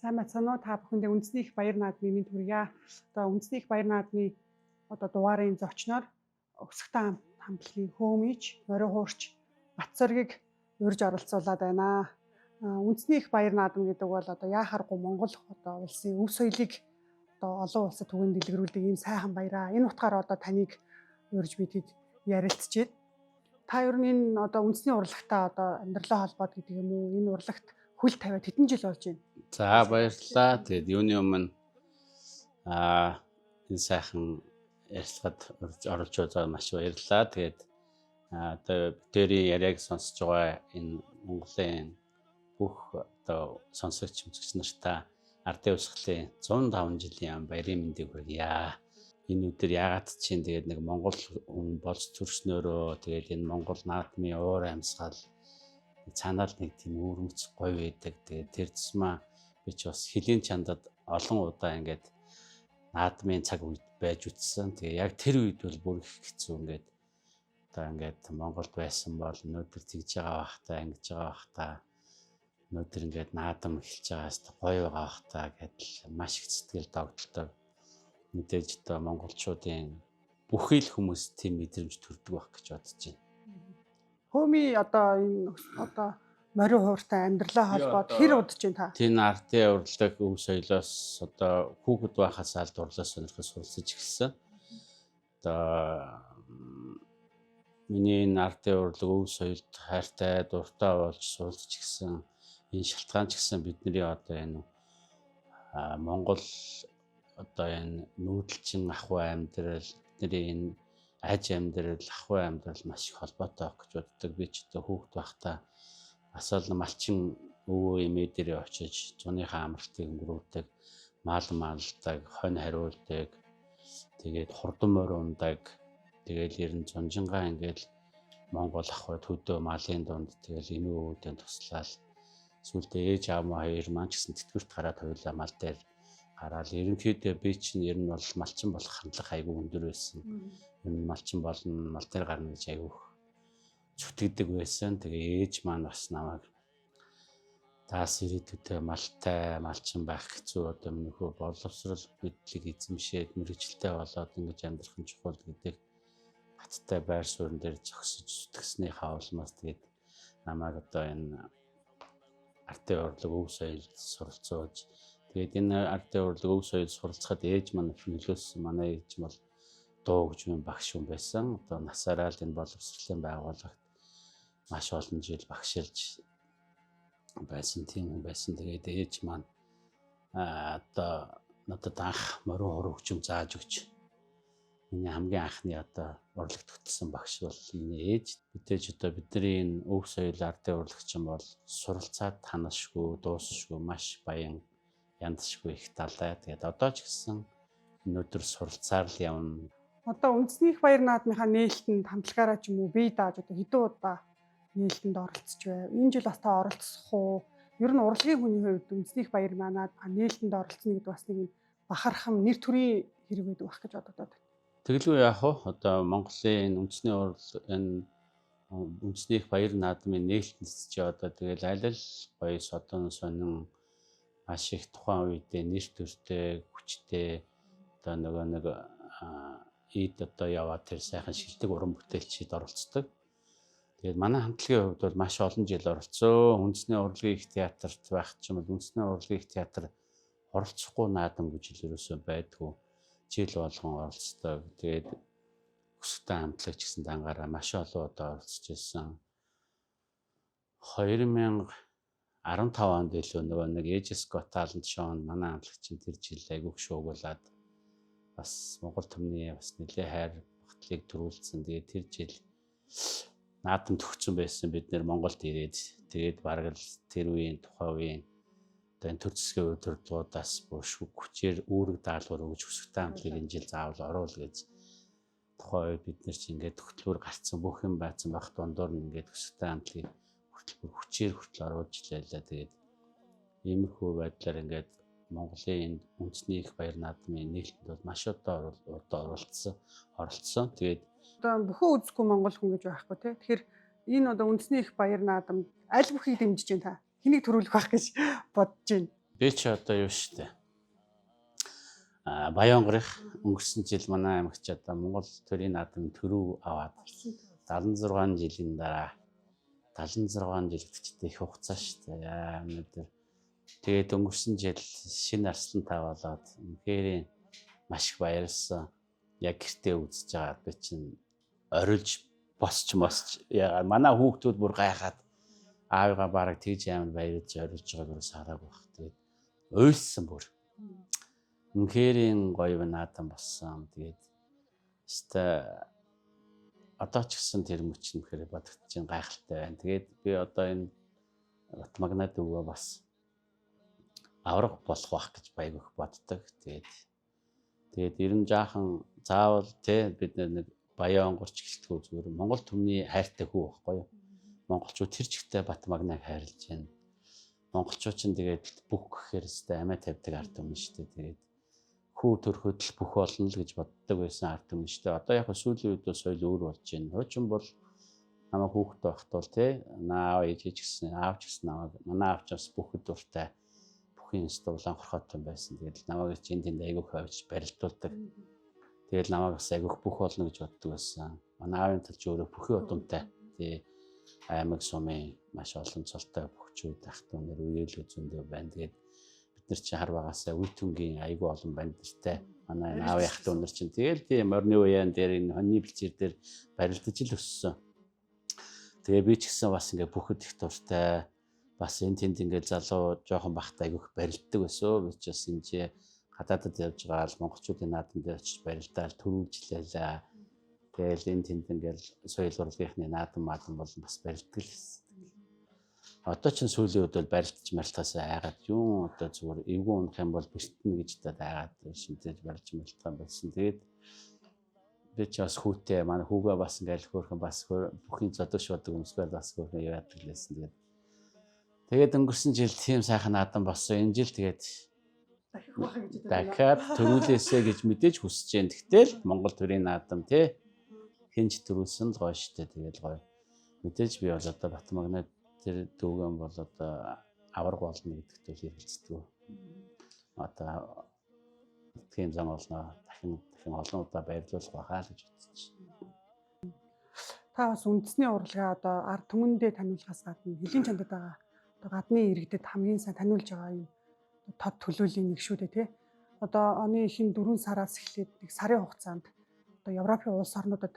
Сайн байна уу та бүхэндээ үндэсний их баяр наадмын мэнд хүргье. Одоо үндэсний их баяр наадмын дугаарын зочноор өсгтэн хамтлагийн хөөмийч, морин хуурч Батцоргийг урьж оролцуулаад байна. Үндэсний их баяр наадам гэдэг бол яахааргүй Монгол улсын өв соёлыг олон улсад түгээн дэлгэрүүлдэг ийм сайхан баяраа. Энэ утгаараа таныг урьж бидэд ярилцчихэд та ер нь энэ үндэсний урлагтаа амьдралаа холбоод гэдэг юм уу? Энэ урлагт хөл тавиад хэдэн жил болж байна? За баярлалаа. Тэгээд юуны өмнө энэ сайхан ярилцлагад оролж байгаа маш баярлалаа. Тэгээд бидний яриаг сонсож байгаа энэ Монголын бүх сонсогч нартай ардын урсгалын 105 жилийн баярын мэндийг хүргье. Энэ өдөр яагаад чинь тэгээд нэг Монгол хүн болж төрснөөрөө тэгээд энэ Монгол наадмын уур амьсгал цаанаар нэг тийм үүрэмц гоё байдаг. Тэгээд тэр тусмаа би ч бас хөлийн чандад олон удаа ингээд наадмын цаг үед байж үтсэн. Тэгээ яг тэр үед бол бүр их хэцүү ингээд ингээд Монголд байсан бол өнөөдөр тэгж байгаа бахтаа ингэж байгаа бахтаа өнөөдөр ингээд наадам эхэлж байгаас гоё байгаа бахтаа гэдэл маш их сэтгэл догдолтой. Мэдээж монголчуудын бүхий л хүмүүс тийм мэдрэмж төрдөг байх гэж бодож байна. Хөөми энэ морин хууртай амьдралаа холбоод хэр удаж байна та? Тийм ардын урлаг өв соёлоос хүүхэд байхаас аль дурлал сонирхож суралцж эхэлсэн. Миний энэ ардын урлаг өв соёлд хайртай дуртай болж суралцж эхэлсэн. Энэ шалтгаан ч гэсэн бидний энэ Монгол энэ нүүдэлчин ахуй амьдрал, бидний энэ аж амьдрал, ахуй амьдрал маш их холбоотой байх гэж боддог. Би ч хүүхэд байхдаа бас л малчин өвөө эмээ дээрээ очиж зуныхаа амралтыг өнгөрүүлдэг, мал малдаг, хонь хариулдаг, тэгээд хурдан морь ундаг, тэгээд ер нь зунжингаа ингээл Монгол ахуй төдөө малын дунд тэгэл эмээ өвөдөө туслал. Сүүлдээ ээж аав хоёр маань ч гэсэн тэтгэврт гараад хоёулаа мал дээр гараал. Ерөнхийдөө би чинь ер нь бол малчин болох хандлага айгүй өндөр байсан. Ер нь малчин болно, мал дээр гарна гэж айгүй зүтгэдэг байсан. Тэгээ ээж маань бас намайг таас ирээдүйдээ малтай малчин байх хэцүү минийхөө боловсрол мэдлэг эзэмшээд мэрэгчлээ болоод ингэж амьдрах нь чухал гэдэг хаттай байр суурин дээр зогсож зүтгэснийхаа улмаас тэгээд намайг энэ ардын урлаг өв соёлд суралцуулж тэгээд энэ ардын урлаг өв соёлд суралцахад ээж маань нөлөөсөн. Манай ээж бол дуу хөгжмийн багш хүн байсан. Насаараа л энэ боловсролын байгууллагт маш олон жил багшилж байсан тийм хүн байсан. Тэгээд ээж маань надад анх морин хур хөгжим зааж өгч миний хамгийн анхны урлагт хөтлсөн багш бол энэ ээж. Мэдээж бидний энэ өв соёл ардын урлагчин бол суралцаад танашгүй, дуусшгүй маш баян яндшгүй их талаа. Тэгээд одоо ч гэсэн өнөөдөр суралцаар л явна. Үндэсний их баяр наадмынхаа нээлтэнд хамтлагаараа ч юм уу бие дааж хэдэн удаа нээлтэнд оролцож байв. Энэ жил бас та оролцох уу? Ер нь урлагийн хүний хувьд үндэсний их баяр наадмын нээлтэнд оролцно гэдэг бас нэг бахархам нэр төрийн хэрэг байдаг байх гэж боддог. Тэгэлгүй яах вэ? Монголын үндэсний энэ үндэсний их баяр наадмын нээлтэнс чи тэгэл аль аль гоё содон сонин маш их тухайн үедээ нэр төртэй хүчтэй нэг ийд яваад тэр сайхан шилдэг уран бүтээлчид оролцдог. Тэгээд манай хамтлагийн хувьд бол маш олон жил оролцсон. Үндэсний урлагийн их театрт байх ч юм бол үндэсний урлагийн их театр оролцохгүй наадам гэж ерөөсөө байдгүй. Жил болгон оролцдог. Тэгээд өсгтэн хамтлаг ч гэсэн дангаараа маш олон удаа оролцож ирсэн. 2015 онд илүү нэг Ээжис Гот Талент шоунд манай хамтлагчин тэр жил айгүйх шуугуулад бас Монгол түмний бас нэлээ хайр багтлыг төрүүлсэн. Тэгээд тэр жил наадам төгссөн байсан бид нэр Монголд ирээд тэгээд бараг л тэр үеийн тухайн үеийн энэ төр зэсгийн удирдлагуудаас буушгүй хүчээр үүрэг даалгавар өгж өсгтэн хамтлагийг энэ жил заавал оруул гэж тухайн үед бид нар чи ингээд хөтөлбөр гарцсан бүх юм байцсан байх дундуур нь ингээд өсгтэн хамтлагийг хүчээр хүртэл оруулж илээлээ. Тэгээд иймэрхүү байдлаар ингээд Монголын үндэсний их баяр наадмын нээлтэнд бол маш удаа оролцсон. Тэгээд бүхэн үзэхгүй монгол хүн гэж байхгүй тий. Тэгэхээр энэ үндэсний их баяр наадамд аль бүхийг дэмжиж байна та? Хэнийг төрүүлэх байх гэж бодож байна? Би ч одоо юу штэ. Баянгорих өнгөрсөн жил манай аймагч одоо Монгол төрийн наадам төрөв аваад 76 жилийн дараа 76 жил гэдэгт их хугацаа шүү дээ. Өнөөдөр тэгээд өнгөрсөн жил шинэ арслантай болоод үнэхээр маш их баярлсан. Яг гэртээ үзэж байгаа би чинь орилж босч яа манай хүүхдүүд бүр гайхаад аавыгаа бараг тэгж амар баярлж орилж байгааг юу сараагүй бах. Тэгээд уйлсан бүр. Үнэхээр гоё наадам болсон. Тэгээд өстой одоо ч гэсэн тэр мөч нөхөр бодогдож чинь гайхалтай байна. Тэгээд би одоо энэ Батмагнад өвөө бас аврах болох байх гэж байгүйх боддог. Тэгээд ер нь жаахан заавал бид нэг баян онгорч гэлтгүү зүгээр Монгол түмний хайртай хүү байхгүй юу? Монголчууд тэр чигтээ Батмагнаг хайрлаж байна. Монголчууд ч тэгээд бүх гэхээр өстой амиа тавьдаг ард юм шүү дээ. Тэгээд хүү төрөхөд л бүх болно л гэж боддог байсан ард юм шүү дээ. Одоо яг сүүлийн үед бол соёл өөр болж байна. Хуучин бол намайг хүүхдтэй байхад бол наав ээж ч гэсэн аав ч гэсэн намайг манай аав ч бас бүхэд дуртай бүхийн өстой улаанхорхотой байсан. Тэгээд намайг чинь тэнд айгүйх авч барилдуулдаг. Тэгээд намайг бас айгүйх бүх болно гэж боддог байсан. Манай аавын талч өөрөө бүхий удамтай. Аймаг сумын маш олон цолтой бөхчүүд ахтун нэр үеэл зөндөө байна. Тэгээд бид нар чинь хар багасаа үе түнгийн айгүй олон бандтай. Манай аавын ахтун нар чинь тэгэл тийм морины уян дээр энэ хоньны бэлчээр дээр барилдаж л өссөн. Тэгээ би ч гэсэн бас ингээ бүхэд их дуртай. Бас энэ тэнд ингээ залуу жоохон бахтай айгүйх барилддаг байсан. Би ч бас энэ гадаадад явж байгаа л монголчуудын наадам дээр очиж барилдаал төрүүлжлээ. Тэгэл энэ тэнд ингээл соёл урлагийнхны наадам болон бас барилдаг л байсан. Одоо ч сүүлийн үед бол барилдаж мартахаас айгаад юу одоо зүгээр эвгүй унах юм бол бэртнэ гэж даад айгаад шинтэж барилж мартах юм байсан. Тэгээд би ч бас хүүтэй манай хүүгээ бас ингээл хөөрхөн бас бүхийн зодож бодог өмсгөл бас хөөрхөн яваад гэлээсэн. Тэгээд өнгөрсөн жил тийм сайхан наадам болсон. Энэ жил тэгээд дахиад төрүүлээсэ гэж мэдээж хүсэж जैन. Тэгтэл Монгол төрийн наадам хинж төрүүлсэн л гоё штэ. Тэгээд гоё. Мэдээж би бол одоо Батмагнад тэр дүүгэн бол одоо авраг болно гэдэгт бол хэрэгэлцдэг. Одоо тийм зам олно. Дахин олон удаа баярлуулах байхаа л гэж бодож байна. Та бас үндэсний урлагаа одоо ард түмэндээ таниулахаас гадна хэлийн чандад байгаа одоо гадны иргэдэд хамгийн сайн таниулж байгаа юм тод төлөвлөлийн нэг шүү дээ тий. Одоо оны ихэнх 4 сараас эхлээд нэг сарын хугацаанд одоо Европын улс орнуудад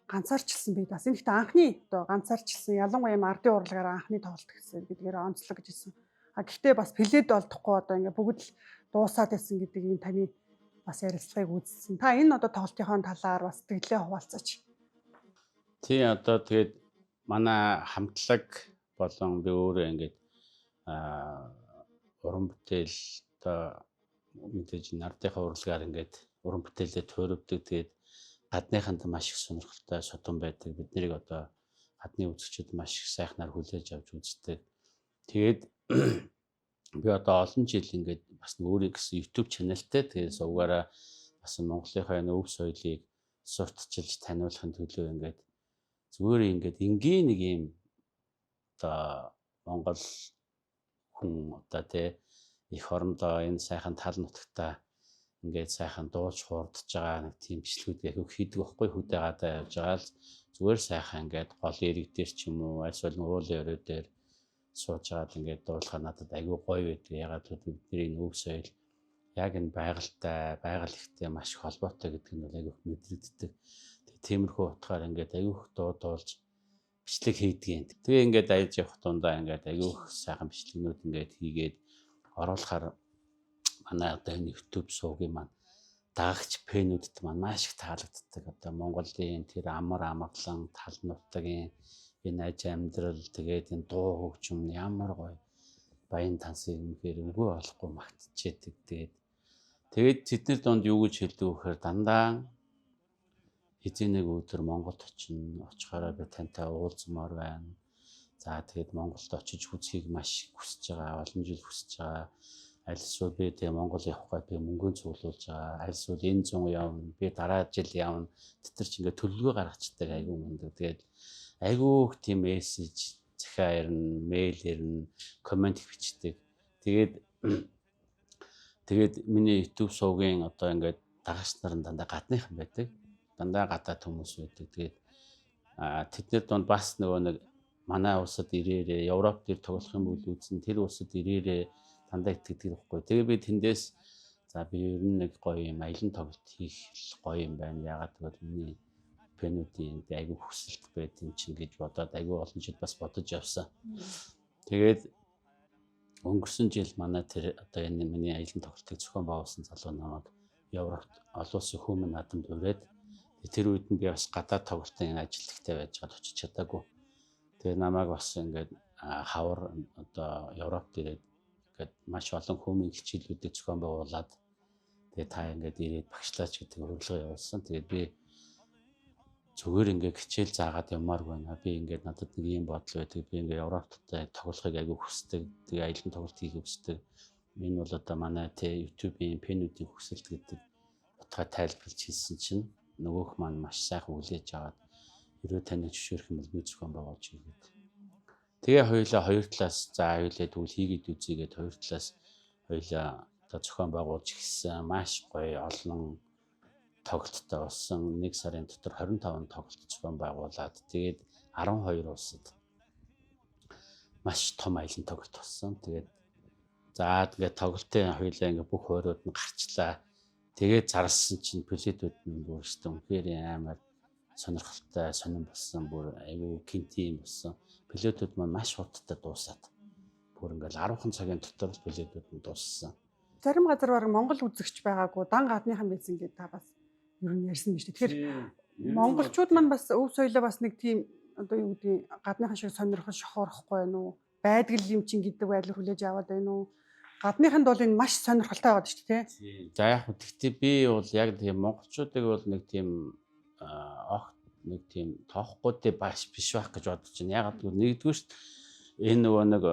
ганцаарчилсан бий. Бас энэ ихтэй анхны одоо ганцаарчилсан ялангуяа ардын урлагаараа анхны тоглолт гэсэн гэдгээр онцлог гэж хэлсэн. Гэхдээ бас плед олдохгүй одоо ингээ бүгд л дуусаад байсан гэдэг энэ таны бас ярилцлагыг үзсэн. Та энэ одоо тоглолтын талаар бас сэтгэлээ хуваалцаач. Тий одоо тэгээд манай хамтлаг болон би өөрөө ингээд уран бүтээл одоо мэдээж нардынхаа урлагаар ингээд уран бүтээлээ туурвдаг. Тэгээд гадныханд маш их сонирхолтой содон байдаг. Бид нарыг одоо гадны үзэгчид маш их сайхнаар хүлээж авч үздэг. Тэгээд би одоо олон жил ингээд бас өөрийн гэсэн YouTube чаналтай. Тэгээд сувгаараа бас Монголынхаа энэ өв соёлыг сурталчилж таниулахын төлөө ингээд зүгээр ингээд энгийн нэг юм одоо Монгол хүн одоо их орондоо энэ сайхан тал нутагтаа ингээд сайхан дуулж хуурдж байгаа нэг тийм бичлэгүүд яг хийдэг байхгүй хөдөө гадаа явж байгаа л зүгээр сайхан ингээд гол эрэг дээр ч юм уу аль бол уулын өрөө дээр сууж байгаа л ингээд дуулахад надад аягүй гоё байдаг. Ягаад гэвэл бидний өв соёл яг энэ байгаль ихтэй маш их холбоотой гэдэг нь бол аягүй мэдрэгддэг. Тиймэрхүү утгаар ингээд аягүй дуулж бичлэг хийдэг. Тэгээ ингээд аяж явах дундаа ингээд аягүй сайхан бичлэгнүүд ингээд хийгээд оруулахаар манай одоо энэ YouTube суугийн маань дагагч фэнүүдэд маань маш их таалагддаг. Одоо Монголын тэр амар амгалан тал нутгийн энэ аж амьдрал тэгээд энэ дуу хөгжим ямар гоё баян тансыг үнэхээр үгүй болохгүй магтчихэдэг. Тэгээд тэдний донд юу гэж хэлдэг вэхээр дандаа хэзээ нэг өдөр Монголд очихороо би тантай уулзмаар байна. За тэгээд Монголд очиж үзхийг маш хүсэж байгаа, олон жил хүсэж байгаа. Аль эсвэл би тэгээ Монгол явах гээд би мөнгөө цуглуулж байгаа. Аль эсвэл энэ 100 явна, би дараа жил явна. Тэд чинь ингээ төлөвлөгөө гаргацдаг айгүй мундаг. Тэгээд айгүй тийм мессеж захиа ирнэ, мэйл ирнэ, коммент бичдэг. Тэгээд Тэгээд миний YouTube сувгийн одоо ингээд дагагч нар нь дандаа гадныхан байдаг. Дандаа гадаад хүмүүс байдаг. Тэгээд тэдний донд бас нөгөө нэг манай улсад ирээрээ, Европ дээр тоглох юм бол үзэн тэр улсад ирээрээ дандаа итгэдэг байхгүй. Тэгээ би тэндээс за би ер нь нэг гоё юм аялын тоглолт хийх гоё юм байна. Ягаад гэвэл миний пенүүдийн айгүй хүсэлт байт юм чинь гэж бодоод айгүй олон жил бас бодож явсан. Тэгээд өнгөрсөн жил манай тэр одоо энэ миний аялын тоглолтыг зохион байгуулсан залуу намайг Европт олон улсын хүмүүс надад ураад тэр үед нь би бас гадаад тоглолтын ажилтгтай байж гад очиж чадаагүй. Тэгээ намайг бас ингээд хавар одоо Европт ирээд ингээд маш олон хүмүүсийн хичээлүүдийг зохион байгуулад тэгээ та ингээд ирээд багшлаач гэдэг урилга явуулсан. Тэгээд би зүгээр ингээд хичээл заагаад явмааргүй байна. Би ингээд надад нэг юм бодол байдаг. Би ингээд Европт тоглохыг айгүй хүсдэг. Тэгээ аялын тоглолт хийх хүсдэг. Энэ бол одоо манай YouTube-ийн пенүүдийн хүсэлт гэдэг утгаа тайлбарлаж хэлсэн чинь нөгөөх маань маш сайхан хүлээж аваад ерөө таныг зөвшөөрөх юм бол би зохион байгуулж хийгээд. Тэгээ хоёулаа хоёр талаас за аюулээ тэгвэл хийгээд үзьегээд хоёр талаас хоёулаа одоо зохион байгуулж гисэн маш гоё олон тоглолттой болсон. Нэг сарын дотор 25 тоглолт зохион байгуулад тэгээд 12 улсад маш том аялын тоглолт болсон. Тэгээд за тэгээд тоглолтын хоёулаа ингээ бүх хуурууд нь гарчлаа. Тэгээд зарласан чинь пилотууд нь бүр өстө амар сонирхолтой сонирн болсон. Бүр айгүй кинти юм болсон. Пилотууд маань маш хурдтай дуусаад бүр ингээл 10 цагийн дотор пилотууд нь дууссан. Зарим газар бараг Монгол үзэгч байгаагүй дан гадныхан байсан гэдэг та бас ер нь ярьсан биз дээ. Тэгэхээр монголчууд маань бас өв соёлоо бас нэг тийм одоо юу гэдэг гадныхан шиг сонирхол шохоорохгүй байна уу? Байдаг юм чин гэдэг байдлаар хүлээж аваад байна уу? Гадныханд бол энэ маш сонирхолтой байгаад шүү дээ. За яг хөө тэгтээ би бол яг тийм монголчуудыг бол нэг тийм огт нэг тийм тоохгүй биш байх гэж бодож байна. Ягаад гэвэл нэгдүгээр энэ нөгөө нэг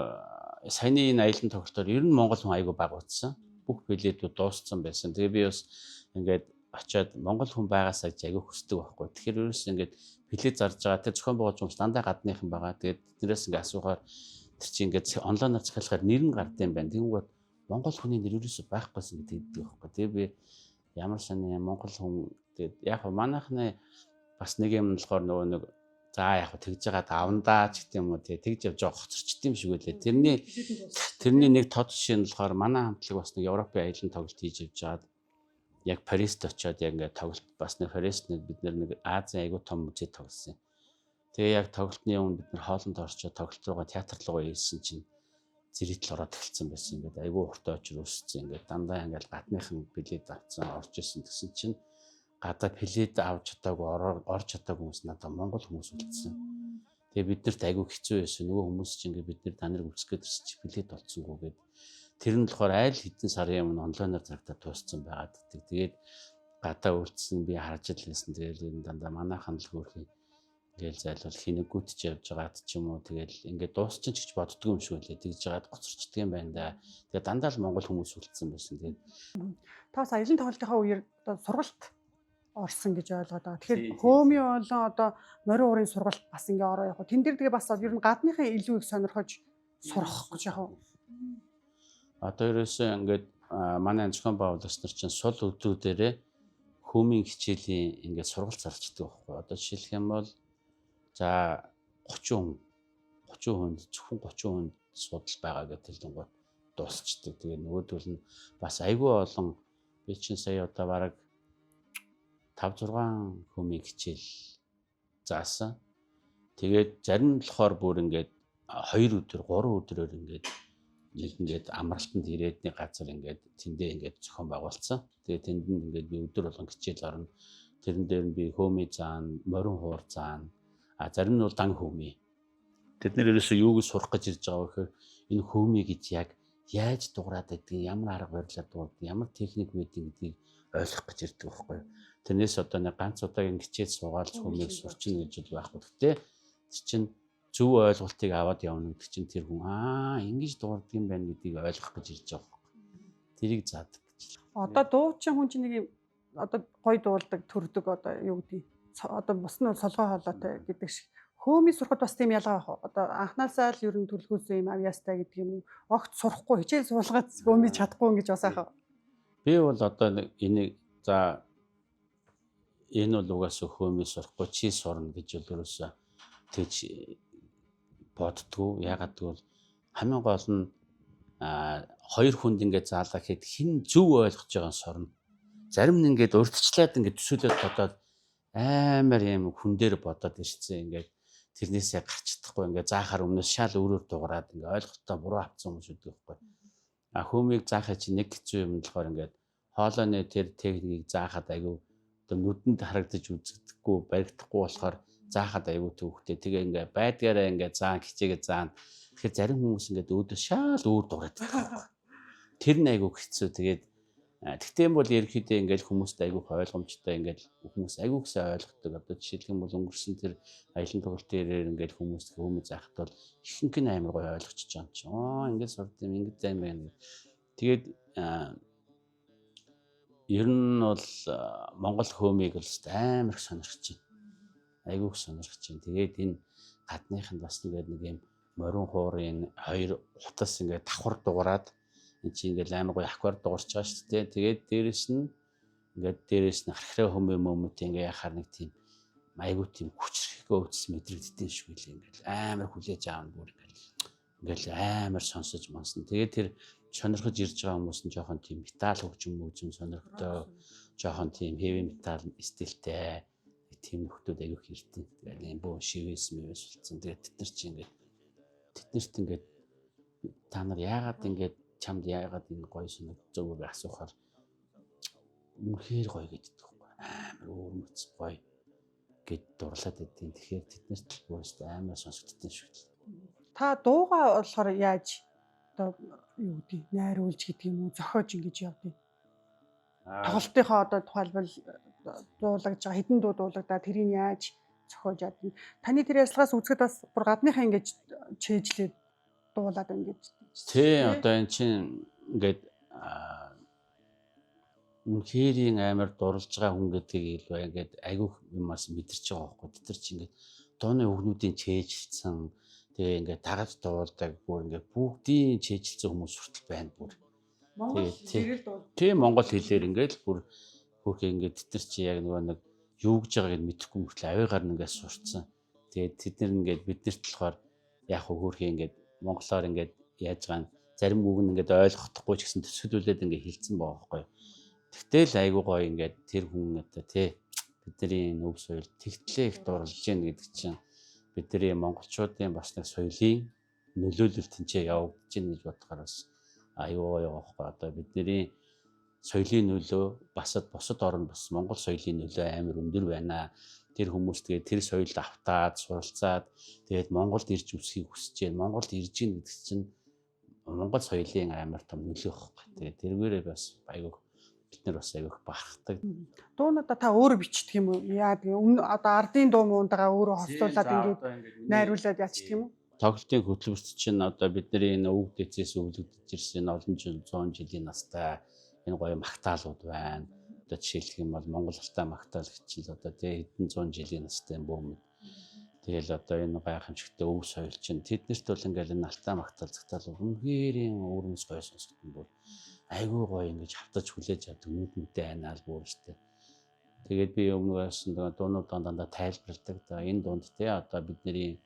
саяны энэ аялын тоглолтоор ер нь монгол хүн айгүй баг утсан. Бүх билетүүд дууссан байсан. Тэгээ би бас ингээд очиод монгол хүн байгаасаа айгүй хүсдэг байхгүй. Тэгэхээр ерөөс ингээд билет зарж байгаа тэр зохион байгуулж хүмүүс дандаа гадныхан байгаа. Тэгээд тэднээс ингээд асуухаар тэр чинь ингээд онлайнаар захиалахаар нэр нь гардыг байна. Тэнгүүт монгол хүний нэр ерөөсөй байхгүйсэн гэдэг байхгүй. Тэгээ би ямар сони монгол хүн тэгээд яг манайхны бас нэг юм болохоор нөгөө нэг за яг тэгж байгаа давандаа ч гэдэг юм уу тэгж явж байгаа хоцорчд юм шиг үлээ. Тэрний нэг тод жишээ нь болохоор манай хамтлаг бас нэг Европын аялын тоглолт хийж явж байгаад яг Парист очиод яг ингээд тоглолт бас нэг Парист бид нэг Азийн айгуу том музей тоглосон. Тэгээ яг тоглолтны өмнө бид нар хоолнд орчоод тоглолт руугаа театр руугаа ирсэн чинь зэрэгтэл ороод эхэлсэн байсан. Ингээд айгүй уртаа очир өссөн. Ингээд дандаа ингээд гадныхан билет авцсан орж исэн гэсэн чинь гадаа билет авч чадаагүй орж чадаагүй хүмүүс надад монгол хүмүүс үлдсэн. Тэгээ биднэрт айгүй хэцүү байсан. Нөгөө хүмүүс чинь ингээд бид нар таныг үсэх гээд ирсэн чи билет олцсонгүй гээд тэр нь болохоор айл хэдэн сарын өмнө онлайнаар зарагдаад дууссан байгаад. Тэгээд гадаа үлдсэн би харж л байсан. Тэгээд энэ дандаа манайхан л хөөрхий ингээл зайлвал хинэггүйт ч явж байгаад ч юм уу тэгэл ингээд дуусчин ч гэж боддгоо юм шиг үлээ тэгж жагаад гоцорчдөг юм байна да. Тэгээд дандаа л монгол хүмүүс үлдсэн байсан. Тэгээд та бас аялын тоглолтынхаа үеэр одоо сургалт орсон гэж ойлгоод байгаа. Тэгэхээр хөөми болон одоо морин уурын сургалт бас ингээ ороо явах. Тэн дээр тэгээ бас ер нь гадныхын илүү их сонирхож сурах гэж яг. Одоо ерөөсөө ингээд манай зохион байгуулагч нар чинь сул өдрүүдээрээ хөөмийн хичээлийн ингээд сургалт зарчдаг байхгүй. Одоо жишээлх юм бол за 30 хүнд зөвхөн 30 хүнд судал байгаа гэдэг л гоо дуусчдаг. Тэгээ нөгөөдөл нь бас айгүй олон би чинь сая одоо бараг 5-6 хөөмийн хичээл заасан. Тэгээд зарим нь болохоор бүр ингээд 2 өдөр 3 өдрөөр ингээд амралтанд ирээд нэг газар ингээд тэндээ ингээд зохион байгуулсан. Тэгээ тэнд нь ингээд би өдөр болгон хичээл орно. Тэрэн дээр нь би хөөмийн заан, морин хуур заан, зарим нь бол дан хөөмий. Тэд нэр ерөөсөө юу гэж сурах гэж ирж байгаа вэ гэхээр энэ хөөмий гэж яг яаж дуурайд байдгийг, ямар арга барилаар дуурайд, ямар техник байдгийг гэдгийг ойлгох гэж ирдэг байхгүй юу. Тэрнээс одоо нэг ганц удаагийн хичээл суугаад хөөмийг сурчин гэж байхгүй. Гэхдээ тэр чинь зөв ойлголтыг аваад явна гэдэг чинь тэр хүн ингэж дуурайд юм байна гэдгийг ойлгох гэж ирж байгаа. Тэрийг заадаг гэж. Одоо дуучин хүн чинь нэг одоо гой дуулдаг төрдөг одоо юу гэдэг одоо бус нь солгоо хоолойтой гэдэг шиг хөөмийн сурахад бас тийм ялгаа байх. Одоо анхнаасаа л ер нь төлөвлөсөн юм авьяастай гэдэг юм. Огт сурахгүй хичээл суулгаад хөөмий чадахгүй ингэж бас айхаа. Би бол одоо энийг за энэ бол угаасаа хөөмий сурахгүй чи сурна гэж бол ерөөсөө тэгж боддгоо. Ягаад гэвэл хамгийн гол нь хоёр хүнд ингээд заалаа гэхэд хэн зөв ойлгож байгаа нь сорно. Зарим нь ингээд урдчлаад ингээд төсөөлөд бодоод амар юм хүн дээр бодоод ирсэн ингээд тэрнээсээ гарч чадахгүй ингээд заахаар өмнөөс шал өөрөөр дуурайад ингээд ойлголтоо буруу авсан хүмүүс үүдэг байхгүй. Хөөмийг заахаа чи нэг хэцүү юм болохоор ингээд хоолойны тэр техникийг заахад аягүй одоо нүдэнд харагдаж үзэгдэхгүй баригдахгүй болохоор заахад аягүй төвхтэй. Тэгээ ингээд байдгаараа ингээд заан хичээгээ заана. Тэгэхээр зарим хүмүүс ингээд өөдөө шал өөр дуурайд байгаа. Тэр нь аягүй хэцүү. Тэгээд тэгтээ бол ерөнхийдөө ингээд хүмүүст аягүй ойлгомжтой ингээд хүмүүс аягүй сайн ойлгодог. Одоо жишээлх юм бол өнгөрсөн тэр аялын тоглолтын ирээр ингээд хүмүүс хөөмөж заахад бол ихэнх нь амар гоё ойлгочихж байгаа юм чи. Ингээд сурд юм ингээд зам байна. Тэгээд ер нь бол Монгол хөөмийг бол амар их сонирхож байна. Айгүй их сонирхож байна. Тэгээд энэ гадныханд бас нэг юм морин хуурын хоёр утас ингээд давхар дуурайад энэ чи ингээд амар гоё аквар дуурч байгаа шүү дээ. Тэгээд дээрэс нь архираа хөмөө мөмөт ингээд яхаар нэг тийм айгүй тийм хүчрхгөө өвдс мэдрэгддэг шүү дээ. Ингээд амар хүлээж аав бүр ингээд амар сонсож мансан. Тэгээд тэр сонирхож ирж байгаа хүмүүс нь жоохон тийм металл хөгжим сонирхтой жоохон тийм heavy metal стилтэй тийм нөхдүүд аягүй хэртэй. Тэгээд юм бөө шивээс болсон. Тэгээд тэднэрт ингээд та нар яагаад ингээд чамд яагаад энэ гоё санагдзаагүй асуухаар үнэхээр гоё гэдэг байхгүй. Амар өөрмөц гоё гэд дурлаад байдیں۔ Тэгэхээр тэднэрт л өөрөөсөө амар сонсогдсон шүү дээ. Та дууга болохоор яаж одоо юу гэдэг найруулж гэдэг юм уу зохиож ингэж явдیں۔ Тоглолтынхоо одоо тухайлбал дуулагдж байгаа хэдэн дуу дуулагдаа тэрийг яаж зохиож ядна. Таны тэр ярилцлагаас үзэхэд бас бүр гадныхаа ингэж чэйжлээд дуулаад ингэж. Тий одоо эн чинь ингээд үнхээрийн амар дурлж байгаа хүн гэдгийг илүү ингээд айгүй юмас мэдэрч байгаа байхгүй. Тэр чинь ингээд дууны өгнүүдийн чэйжилсэн тэгээ ингээд дагаж дуулдаг бүр ингээд бүгдийн чэйжилсэн хүмүүс хүртэл байна бүр. Монгол хэлээр л дуу. Тий монгол хэлээр ингээд бүр хөрхөө ингээд тэр чи яг нэг юу гэж байгааг нь мэдэхгүй мөртлөө авигаар нь ингээд сурцсан. Тэгээд тэд нар ингээд биднэрт болохоор яг хөрхөө ингээд монголоор ингээд яаж байгаа нь зарим үг нь ингээд ойлгохдохгүй ч гэсэн төсөөлүүлээд ингээд хэлсэн байгаа байхгүй. Тэгтэл айгуу гоё ингээд тэр хүн одоо тий бидний өв соёл тэгтлээ их дурлж гин гэдэг чинь бидний монголчуудын бас нэг соёлын нөлөөлөл тэнцээ явагдаж гин гэж бодохоор бас айгуу гоё байхгүй. Одоо бидний соёлын нөлөө босод орнд бас монгол соёлын нөлөө амар өндөр байна. Тэр хүмүүс тэгээд тэр соёлд автаад суралцаад тэгээд Монголд ирж үсхийг хүсэж байна. Монголд ирж гин гэдэг чинь монгол соёлын амар том нөлөө байхгүй. Тэгээд тэргээрээ бас айгуу бид нар бас айгуух бахархдаг. Дуунуудаа та өөрөө бичдэг юм уу? Яа тэгээ одоо ардын дуу муундагаа өөрөө хослуулад ингээд найруулад яачдаг юм уу? Тоглолтын хөтөлбөрт чинь одоо бидний энэ өвөг дэцээс өвлөгдөж ирсэн олон жил 100 жилийн настай энэ гоё магтаалууд байна. Одоо жишээлх юм бол Монгол алтай магтаал гэж л одоо тий хэдэн 100 жилийн настай бөөм. Тэгэл одоо энэ гайхамшигтай өв соёл чинь тэднэрт бол ингээл энэ алтай магтаал цагтаал үнэхэрийн өөрөөс гоё сонсгдсон бүр айгүй гоё ингэж хавтаж хүлээж авдаг нүднүүдээ айнаал бүр штэ. Тэгээд би өмнөөс дуунуудаа дандаа тайлбарладаг. Энэ дунд тий одоо бидний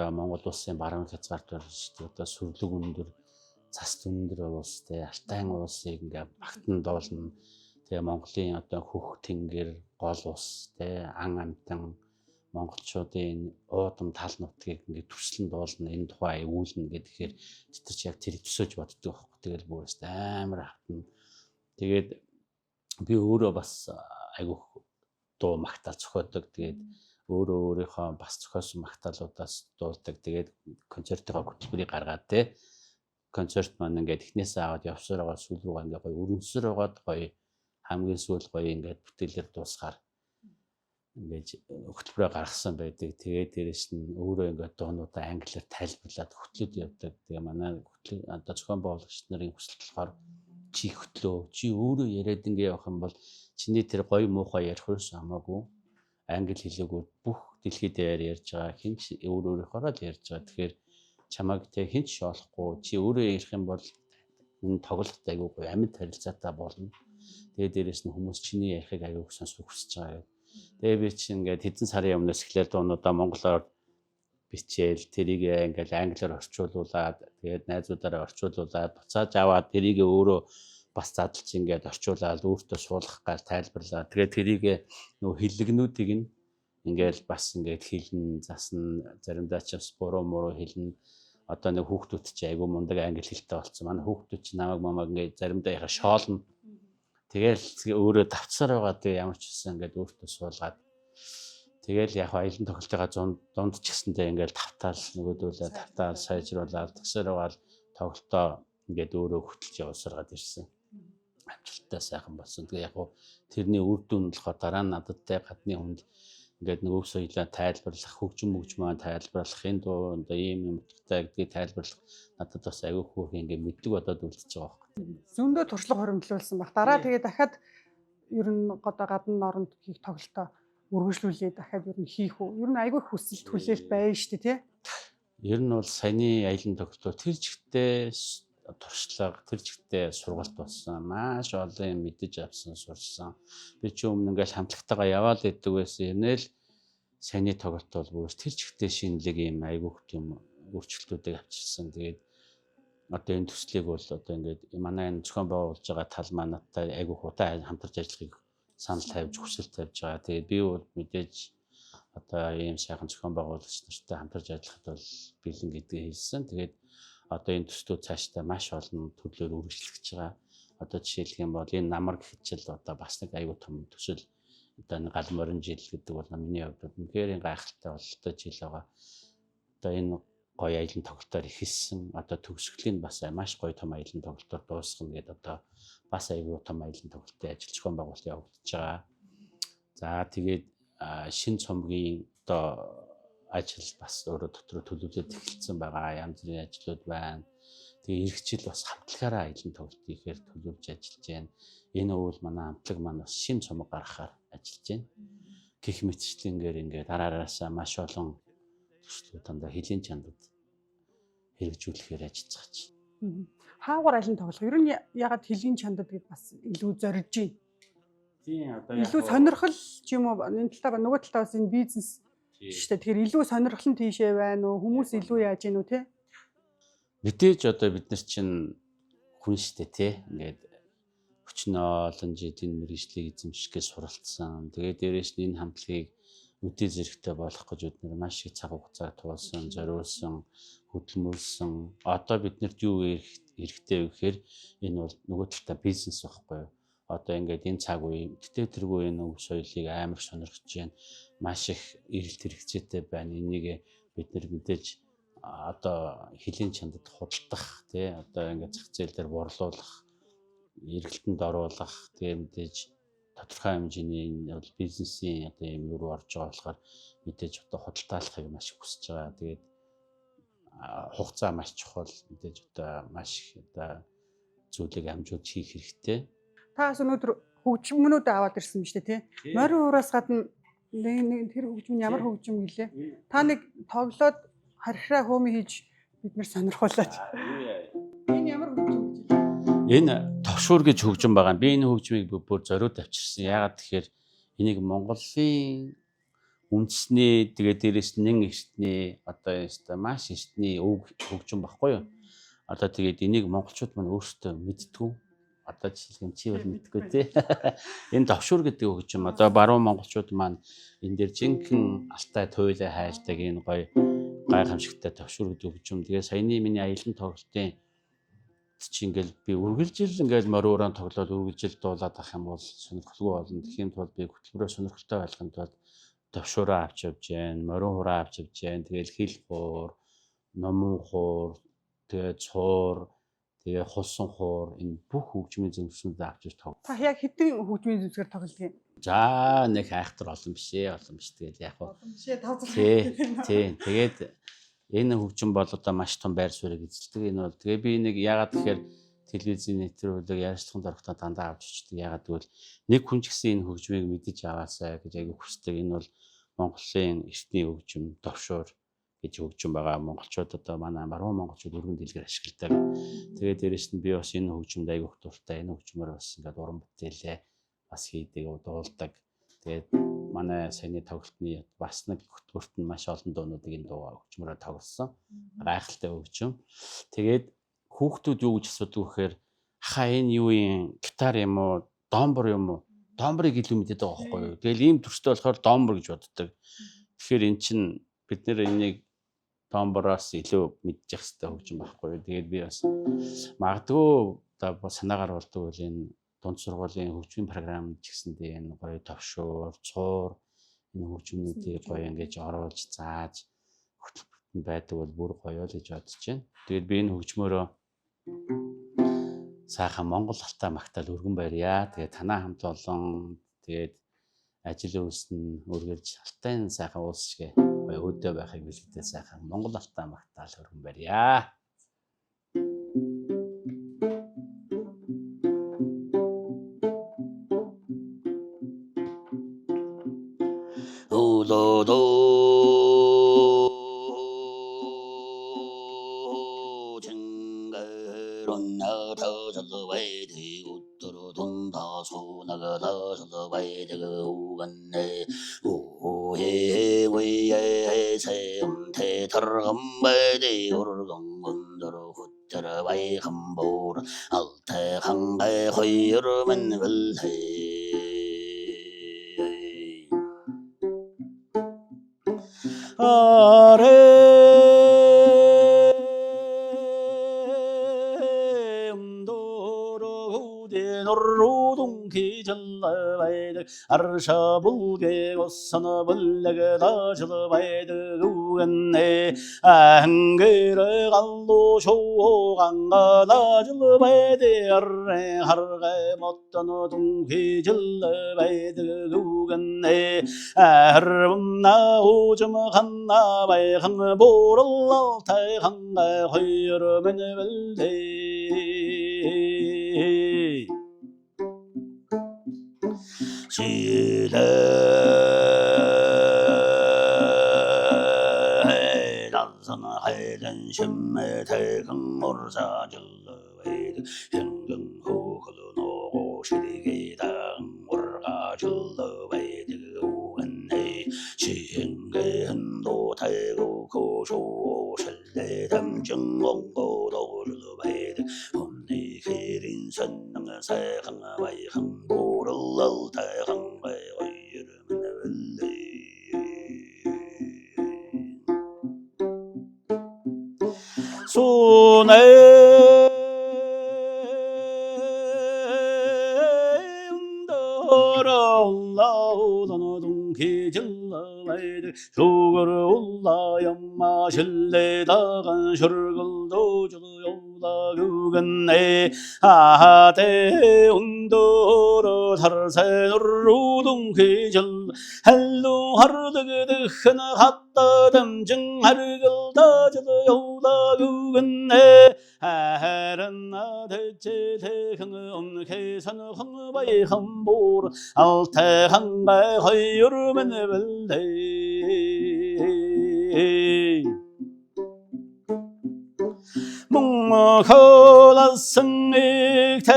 одоо Монгол улсын баруун хязгаарт байна шүү дээ. Одоо сүрлэг өндөр, цас өндөр улс тий Алтай улсыг ингээ багтан доолно. Тэгээ Монголын одоо хөх тэнгэр, гол ус тий ан амтан монголчуудын уудам тал нутгийг ингээ төслөн доолно. Энэ тухай үүлнэ гэхээр тэр чи яг тэр төсөөж боддог байхгүй. Тэгэл бүрээс амар хатна. Тэгээд би өөрөө бас айгүйх дуу магтаал зохиодог. Тэгээд өөрийнхөө бас зохиосон магтаалуудаас дуулдаг. Тэгээд концертынхаа хөтөлбөрийг гаргаад те концерт маань ингээд эхнээсээ аваад явсаар байгаа сүүл рүү ингээд гоё өрнөсөр байгаад гоё хамгийн сүүл гоё ингээд бүтээлээр дуусгаар ингээд хөтөлбөрөө гаргасан байдаг. Тэгээд дээрэс нь өөрөө ингээд дуунуудаа англиар тайлбарлаад хөтлөд явдаг. Тэгээ манай одоо зохион байгуулагч нарын хүсэл болохоор чи хөтлөө чи өөрөө яриад ингээд явах юм бол чиний тэр гоё муухай ярих ерөөс хамаагүй англи хэлээгүй бүх дэлхийд ярьж байгаа хинч өөрөөхөөрөө л ярьж байгаа. Тэгэхээр чамайг тэг хинч шоолохгүй чи өөрөө ярих юм бол Энэ тоглолт айгүй гоё амьд харилцаатай болно. Тэгээ дээрэс нь хүмүүс чиний ярихыг айгүй сонсох хүсэж байгаа. Тэгээ би чинь ингээд хэдэн сарын өмнөөс эхлээд дуунуудаа монголоор бичээл тэрийг ингээд англиар орчуулуулад тэгээд найзуудаараа орчуулуулад буцааж аваад тэрийг өөрөө бас задлж ингээд орчуулаад өөртөө суулгах гал тайлбарлаа. Тэгээд тэрийг нөгөө хиллэгнүүдийг нь ингээд бас ингээд хэлнэ, засна, заримдаа ч бас буруу муруу хэлнэ. Одоо нэг хүүхдүүд чи айгүй мундаг англи хэлтэй болсон. Манай хүүхдүүд чи намайг ингээд заримдаа яхаа шоолно. Тэгэл өөрөө давцсаар байгаа дэ ямар ч гэсэн ингээд өөртөө суулгаад тэгэл яг аялын тоглолтынхаа дунд ч гэсэндээ ингээд тавтаал нөгөөдөлөө тавтаал сайжруулаад тэгсээр байгаа тоглолтоо ингээд өөрөө хөтлж явуулсараад ирсэн. Амжилттай сайхан болсон. Тэгээ яг тэрний үр дүн болохоор дараа нь нададтай гадны хүнд ингээд нөгөө соёлоо тайлбарлах, хөгжим мөгжмөө тайлбарлах, энэ дуу одоо ийм утгатай гэдгийг тайлбарлах надад бас аягүй хөөх ингээд мэддэг бодоод үлдчихэж байгаа байхгүй. Зөндөө туршлага хуримтлуулсан баг. Дараа тэгээ дахиад ер нь одоо гадны оронд хийх тоглолтоо үргэлжлүүлээ дахиад ер нь хийх үү? Ер нь аягүй хүсэлт хүлээлт байна шүү дээ, тий? Ер нь бол саяны аялын тоглолтоор тэр жигтэй туршлага, тэр жигтэй сургалт болсон. Маш олон юм мэдэж авсан, сурсан. Би ч өмнө ингээл хамтлагтайгаа яваал гэдэг байсан. Ингээл саяны тоглолт бол бүр тэр жигтэй шинэлэг юм аягүй хөт юм өөрчлөлтүүдийг авчирсан. Тэгээд одоо энэ төслийг бол одоо ингээд манай энэ зохион байгуулж байгаа тал манайтай аягүй хутаа хамтарч ажиллахыг санал тавьж хүсэл тавьж байгаа. Тэгээд би бол мэдээж одоо ийм сайхан зохион байгуулагч нартай хамтарч ажиллахад бол бэлэн гэдгийг хэлсэн. Тэгээд одоо энэ төслүүд цаашдаа маш олон төрлөөр үргэлжлэж байгаа. Одоо жишээлх юм бол энэ намар гэхчил одоо бас нэг аюул том төсөл одоо энэ гал морин жил гэдэг бол миний хувьд үнэхээр гайхалтай бололтой жил байгаа. Одоо энэ гоё аялын тоглолтоор ихэлсэн. Одоо төгсгөлийн бас маш гоё том аялын тоглолтоор дуусгана гэдэг одоо бас аюул том аялын тоглолтын ажил зохион байгуулалт явагдаж байгаа. За тэгээд шин цомгийн одоо ажил бас өөрөө дотроо төлөвлөд эхэлсэн байгаа. Янз бүрийн ажлууд байна. Тэгээ эх жил бас хамтлагаараа аялын тоглолт хийхээр төлөвлөж ажиллаж байна. Энэ үйл манай хамтлаг маань бас шин цомог гаргахаар ажиллаж байна. Гэх мэтчлэнгээр ингээд дараараасаа маш олон төслүүд дандаа хэлийн чандад хэрэгжүүлэхээр ажиллаж байгаа чинь. Хаагур аялын тоглох. Ер нь ягаад хэлийн чандад гэж бас илүү зорж байна. Тийм одоо илүү сонирхол ч юм уу энэ талаа нөгөө талаа бас энэ бизнес шүү дээ. Тэгэхээр илүү сонирхол нь тийшээ байна уу? Хүмүүс илүү яаж гинүү те? Мэдээж одоо бид нар чинь хүн шүү дээ те. Ингээд хүчнээ олон жилийн мэргэжлийг эзэмшихгээ суралцсан. Тэгээд дээрээс нь энэ хамтлагийг үдээ зэрэгтэй болох гэж бид нар маш их цаг хугацаа туулсан, зориулсан, хөдөлмөрлсөн. Одоо биднэрт юу хэрэгтэй вэ гэхээр энэ бол нөгөө талаа бизнес байхгүй юу? Одоо ингээд энэ цаг үе тэгтээ тэргүй энэ өв соёлыг амар сонирхож байна. Маш их эрэлт хэрэгцээтэй байна. Энийг бид нар мэдээж одоо хэлийн чандад худалдах тий одоо ингээд зах зээл дээр борлуулах, эргэлтэнд оруулах тэгээ мэдээж тодорхой хэмжээний энэ бол бизнесийн одоо юм юу орж байгаа болохоор мэдээж одоо худалдаалахыг маш хүсэж байгаа. Тэгээд хугацаа маш чухал мэдээж одоо маш их одоо зүйлийг амжуулж хийх хэрэгтэй. Та бас өнөөдөр хөгжмөнүүд аваад ирсэн биз дээ тий? Морин ураас гадна тэр хөгжим нь ямар хөгжим гэлээ? Та нэг тоглоод хархираа хөөми хийж бид нар сонирхуулаач. Энэ ямар хөгжим гэж вэ? Энэ товшуур гэж хөгжим байгаа. Би энэ хөгжмийг бүр зориуд авчирсан. Яагаад тэгэхээр энийг Монголын үндэсний тэгээ дээрээс нэн эртний одоо яста маш эртний өв хөгжим баггүй юу? Одоо тэгээд энийг монголчууд маань өөрсдөө мэдтгүү. Одоо жишээлбэл чи бол мэдгүй тий. Энэ товшуур гэдэг хөгжим одоо баруун монголчууд маань энэ дээр жинхэнэ алтай туйлаа хайлдаг энэ гоё гайхамшигтай товшуур гэдэг хөгжим. Тэгээ саяны миний аялын тоглолтын чи ингээл би үргэлжил ингээл мориураа тоглоод үргэлжил дуулаад ах юм бол сонирхолгүй болно. Тэгхийн тулд би хөтөлбөрөө сонирхолтой болгохын тулд товшуураа авч явж जैन, морин хураа авч явж जैन. Тэгэл хил хуур, номон хуур, тэгээ цуур, тэгээ хулсан хуур энэ бүх хөгжмийн зөвлөснүүдээ авч иж тоглоо. Та яг хэдэн хөгжмийн зөвлөсгөр тоглодог юм? За нэг хайхтар олон биш ээ, олон биш. Тэгэл яг Олон биш ээ, тооцоолох. тий. Тэгээд энэ хөгжим бол одоо маш том байр суурийг эзэлдэг. Энэ бол тэгээ би нэг яагаад тэгэхээр телевизийн нэвтрүүлэг ярилцлаганд орохдоо дандаа авч ичдэг. Яагаад гэвэл нэг хүн ч гэсэн энэ хөгжмийг мэдэж аваасаа гэж аягүй хүсдэг. Энэ бол Монголын эртний хөгжим, товшуур. гэж хөгжим байгаа. Монголчууд одоо манай баруун монголчууд өргөн дэлгэр ашигладаг. Тэгээд дээрэс нь би бас энэ хөгжимд айгүйх дуртай. Энэ хөгжмөр бас ингээд уран бүтээлээ бас хийдэг, дуулдаг. Тэгээд манай саяны тоглолтны бас нэг хөтгөрт нь маш олон дуунуудыг энэ дуу хөгжмөрөөр тоглосон. Гайхалтай хөгжим. Тэгээд хүүхдүүд юу гэж асуудаг вэхээр хаа энэ юу юм, гитар юм уу, домбор юм уу? Домборыг илүү мэдээд байгаа байхгүй юу? Тэгэл ийм төрстэй болохоор домбор гэж боддог. Тэгэхээр эн чинь бид нэр энийг домбороос илүү мэдчих хэрэгтэй хөгжим байхгүй юу? Тэгээд би бас магадгүй одоо санаагаар болдог үл энэ дунд сургуулийн хөгжмийн програмд ч гэсэндээ энэ гоё товшуур, цуур энэ хөгжмүүдийг гоё ингэж оруулж зааж хөтөлбөрт байдаг бол бүр гоё л гэж бодож байна. Тэгээд би энэ хөгжмөөрөө сайхан Монгол Алтай магтаал өргөн барья. Тэгээд танаа хамт олон тэгээд ажил үйлснэ үргэлж Алтай сайхан уус шиг гоё өдөө байхыг бэлгэдэг сайхан Монгол Алтай магтаал өргөн барья. Arşabulge gossana bullage dajlı baydı uganne angere gallo şoğanga dajlı baydı arre harge mottanu dungi jıllı baydı uganne arbunna ucum hanna bayhan borul tay hanga hayır beni bildi Chile dansan hayden şemme tekin orsa jıllı veydi Hengin hukulu no şirigidan orga jıllı veydi uğenne Çiğenge hendo tegu koşu şelle temcin ongo dojulu veydi Hunni kirin sennang sayhan vayhan borul tayhan 손에 올라오던 동기질라이들 조거를 올라염마 실내다간 셔글도 저요다 그건네 아대 온도로 살살로 동기질 할로 하르드그드 하나 갔다 담증 하르글다 저요다 그건네 하란나 대체 대흥 없는 계산 흥바이 함보르 알테 한가에 허여르면 belli 묵묵하lasın ikte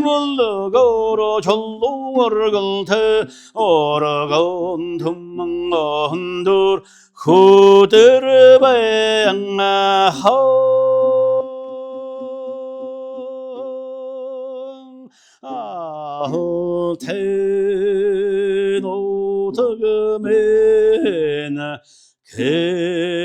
물르고로 절로 얼굴테 오르건 tummandır 후들 bayana 태노덕음에나 계획했네요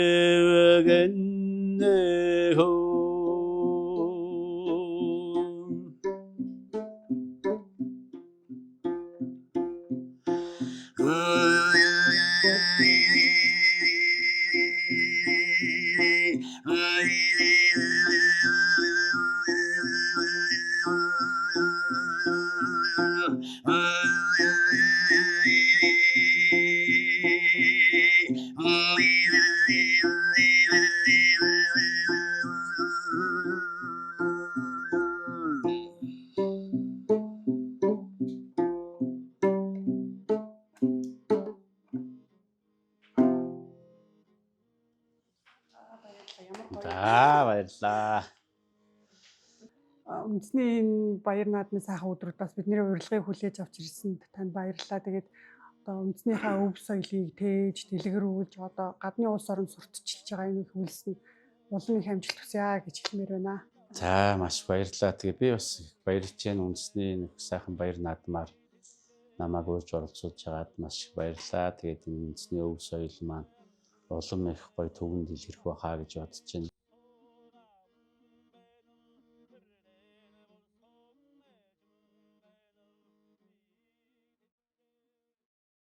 баярлалаа. Үндэсний энэ баяр наадмын сайхан өдрүүд бас бидний урилгыг хүлээж авч ирсэнд танд баярлалаа. Тэгээд одоо үндэснийхээ өв соёлыг тээж, дэлгэрүүлж одоо гадны улс орнд сурталчилж байгаа энэ их үйлс нь улам их амжилт хүсье гэж хэлмээр байна. За маш баярлалаа. Тэгээ би бас их баярлж байна. Үндэсний нэг сайхан баяр наадмаар намайг урьж оролцуулж байгаад маш их баярлалаа. Тэгээд энэ үндэсний өв соёл маань улам их гоё төвөнд илэрх байхаа гэж бодож байна.